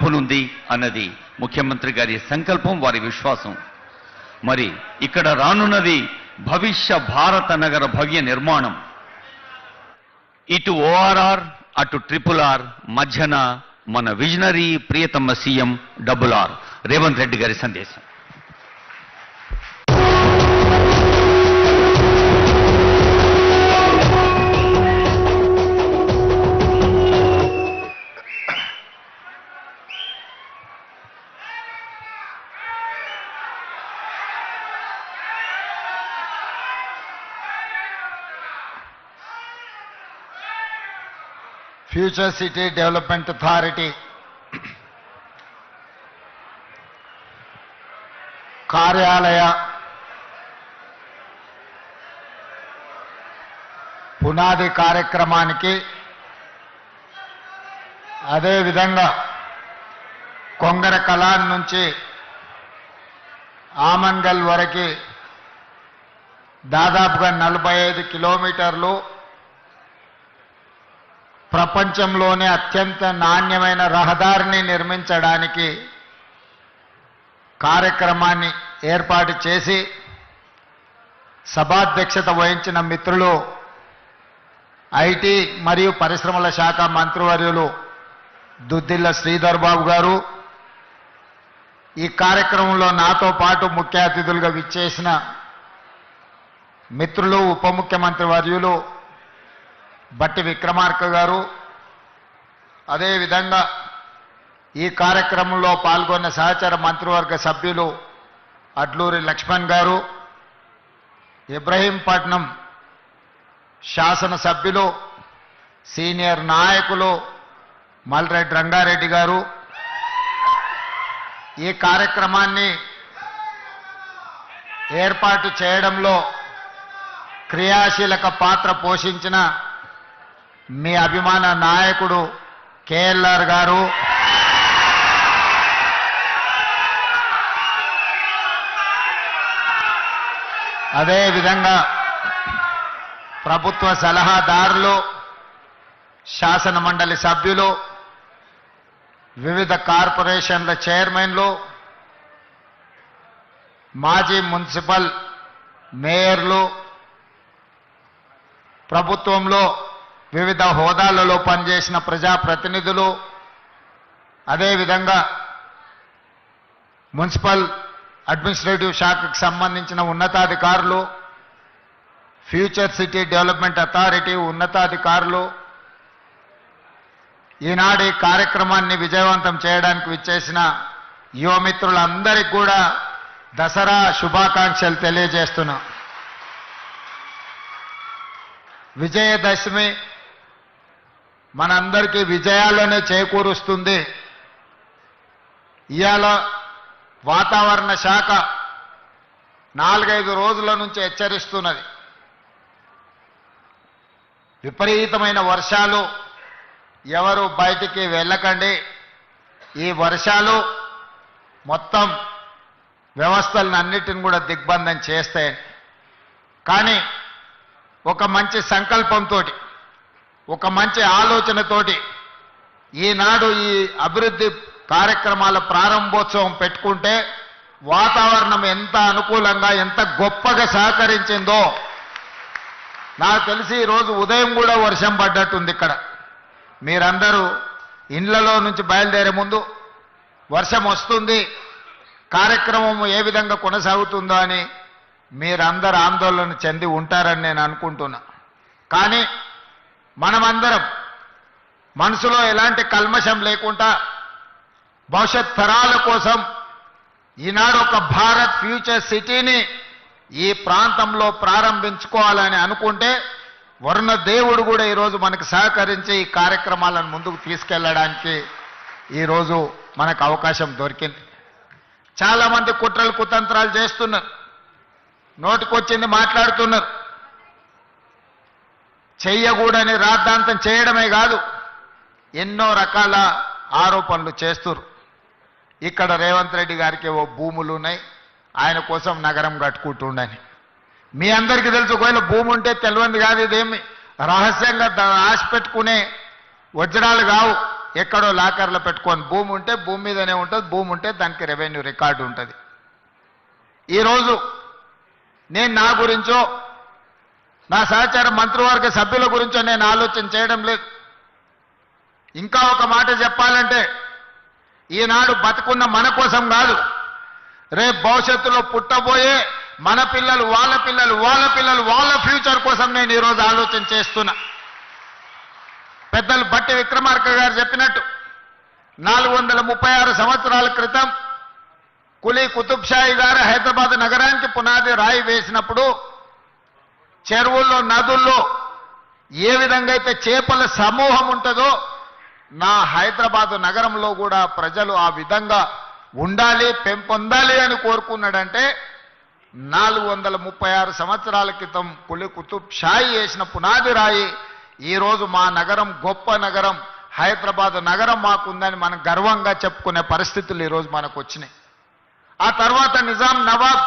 నెలకొల్పనుంది అన్నది ముఖ్యమంత్రి గారి సంకల్పం, వారి విశ్వాసం. మరి ఇక్కడ రానున్నది భవిష్య భారత నగర భవ్య నిర్మాణం. ఇటు ORR అటు RRR మధ్యన మన విజనరీ ప్రియతమ సీఎం RR రేవంత్ రెడ్డి గారి సందేశం. ఫ్యూచర్ సిటీ డెవలప్మెంట్ అథారిటీ కార్యాలయ పునాది కార్యక్రమానికి, అదేవిధంగా కొంగర కలాన్ నుంచి ఆమన్గల్ వరకు దాదాపుగా 45 కిలోమీటర్లు ప్రపంచంలోనే అత్యంత నాణ్యమైన రహదారిని నిర్మించడానికి కార్యక్రమాన్ని ఏర్పాటు చేసి సభాధ్యక్షత వహించిన మిత్రులు ఐటీ మరియు పరిశ్రమల శాఖ మంత్రివర్యులు దుద్దిల్ల శ్రీధర్ బాబు గారు, ఈ కార్యక్రమంలో నాతో పాటు ముఖ్య అతిథులుగా విచ్చేసిన మిత్రులు ఉప ముఖ్యమంత్రి వర్యులు బట్టి విక్రమార్క గారు, అదేవిధంగా ఈ కార్యక్రమంలో పాల్గొన్న సహచర మంత్రివర్గ సభ్యులు అడ్లూరి లక్ష్మణ్ గారు, ఇబ్రహీంపట్నం శాసనసభ్యులు సీనియర్ నాయకులు మల్రెడ్డి రంగారెడ్డి గారు, ఈ కార్యక్రమాన్ని ఏర్పాటు చేయడంలో క్రియాశీలక పాత్ర పోషించిన మీ అభిమాన నాయకుడు కేఎల్ఆర్ గారు, అదేవిధంగా ప్రభుత్వ సలహాదారులు, శాసన మండలి సభ్యులు, వివిధ కార్పొరేషన్ల చైర్మన్లు, మాజీ మున్సిపల్ మేయర్లు, ప్రభుత్వంలో వివిధ హోదాలలో పనిచేసిన ప్రజాప్రతినిధులు, అదేవిధంగా మున్సిపల్ అడ్మినిస్ట్రేటివ్ శాఖకు సంబంధించిన ఉన్నతాధికారులు, ఫ్యూచర్ సిటీ డెవలప్మెంట్ అథారిటీ ఉన్నతాధికారులు, ఈనాడు ఈ కార్యక్రమాన్ని విజయవంతం చేయడానికి విచ్చేసిన యువమిత్రులందరికీ కూడా దసరా శుభాకాంక్షలు తెలియజేస్తున్నా. విజయదశమి మనందరికీ విజయాలనే చేకూరుస్తుంది. ఇవాళ వాతావరణ శాఖ 4-5 రోజుల నుంచి హెచ్చరిస్తున్నది. విపరీతమైన వర్షాలు, ఎవరు బయటికి వెళ్ళకండి, ఈ వర్షాలు మొత్తం వ్యవస్థలను అన్నిటిని కూడా దిగ్బంధం చేస్తాయి. కానీ ఒక మంచి సంకల్పంతో, ఒక మంచి ఆలోచనతోటి ఈనాడు ఈ అభివృద్ధి కార్యక్రమాల ప్రారంభోత్సవం పెట్టుకుంటే వాతావరణం ఎంత అనుకూలంగా, ఎంత గొప్పగా సహకరించిందో నాకు తెలిసి ఈరోజు ఉదయం కూడా వర్షం పడ్డట్టుంది. ఇక్కడ మీరందరూ ఇండ్లలో నుంచి బయలుదేరే ముందు వర్షం వస్తుంది, కార్యక్రమం ఏ విధంగా కొనసాగుతుందో అని మీరందరూ ఆందోళన చెంది ఉంటారని నేను అనుకుంటున్నా. కానీ మనమందరం మనసులో ఎలాంటి కల్మషం లేకుండా భవిష్యత్ తరాల కోసం ఈనాడు ఒక భారత్ ఫ్యూచర్ సిటీని ఈ ప్రాంతంలో ప్రారంభించుకోవాలని అనుకుంటే వరుణ దేవుడు కూడా ఈరోజు మనకు సహకరించి ఈ కార్యక్రమాలను ముందుకు తీసుకెళ్లడానికి ఈరోజు మనకు అవకాశం దొరికింది. చాలామంది కుట్రలు కుతంత్రాలు చేస్తున్నారు, నోటికొచ్చింది మాట్లాడుతున్నారు. చెయ్యకూడని రాద్ధాంతం చేయడమే కాదు, ఎన్నో రకాల ఆరోపణలు చేస్తున్నారు. ఇక్కడ రేవంత్ రెడ్డి గారికి ఓ భూములు ఉన్నాయి, ఆయన కోసం నగరం కట్టుకుంటుండని. మీ అందరికీ తెలుసు, ఒకవేళ భూమి ఉంటే తెలియంది కాదు, ఇదేమి రహస్యంగా ఆశ పెట్టుకునే వజ్రాలు కావు. ఎక్కడో లాకర్లో పెట్టుకొని భూమి ఉంటే భూమి మీదనే ఉంటుంది, భూమి ఉంటే దానికి రెవెన్యూ రికార్డు ఉంటుంది. ఈరోజు నేను నా గురించో నా సహచార మంత్రివర్గ సభ్యుల గురించో నేను ఆలోచన చేయడం లేదు. ఇంకా ఒక మాట చెప్పాలంటే ఈనాడు బతుకున్న మన కోసం కాదు, రేపు భవిష్యత్తులో పుట్టబోయే మన పిల్లలు వాళ్ళ పిల్లలు వాళ్ళ పిల్లలు వాళ్ళ ఫ్యూచర్ కోసం నేను ఈరోజు ఆలోచన చేస్తున్నా. పెద్దలు బట్టి విక్రమార్క గారు చెప్పినట్టు 436 సంవత్సరాల క్రితం కులీ కుతుబ్ షాహీ గారు హైదరాబాద్ నగరానికి పునాది రాయి వేసినప్పుడు చెరువుల్లో నదుల్లో ఏ విధంగా అయితే చేపల సమూహం ఉంటుందో నా హైదరాబాద్ నగరంలో కూడా ప్రజలు ఆ విధంగా ఉండాలి, పెంపొందాలి అని కోరుకున్నాడంటే 436 సంవత్సరాల క్రితం కులీ కుతుబ్ షాహీ వేసిన పునాది రాయి ఈరోజు మా నగరం గొప్ప నగరం హైదరాబాద్ నగరం మాకుందని మనం గర్వంగా చెప్పుకునే పరిస్థితులు ఈరోజు మనకు వచ్చినాయి. ఆ తర్వాత నిజాం నవాబ్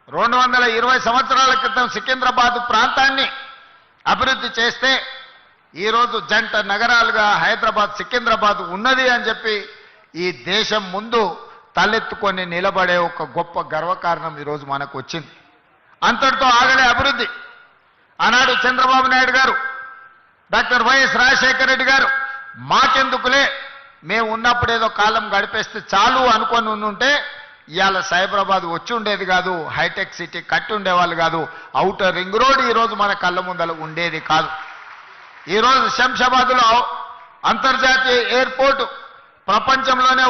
220 సంవత్సరాల క్రితం సికింద్రాబాద్ ప్రాంతాన్ని అభివృద్ధి చేస్తే ఈరోజు జంట నగరాలుగా హైదరాబాద్ సికింద్రాబాద్ ఉన్నది అని చెప్పి ఈ దేశం ముందు తలెత్తుకొని నిలబడే ఒక గొప్ప గర్వకారణం ఈరోజు మనకు వచ్చింది. అంతటితో ఆగలే అభివృద్ధి. ఆనాడు చంద్రబాబు నాయుడు గారు, డాక్టర్ వైఎస్ రాజశేఖర రెడ్డి గారు మాకెందుకులే మేము ఉన్నప్పుడు ఏదో కాలం గడిపేస్తే చాలు అనుకొని ఉంటే ఇవాళ సైబరాబాద్ వచ్చి ఉండేది కాదు, హైటెక్ సిటీ కట్టి ఉండేవాళ్ళు కాదు, ఔటర్ రింగ్ రోడ్ ఈరోజు మన కళ్ళ ముందల ఉండేది కాదు. ఈరోజు శంషాబాద్లో అంతర్జాతీయ ఎయిర్పోర్టు ప్రపంచంలోనే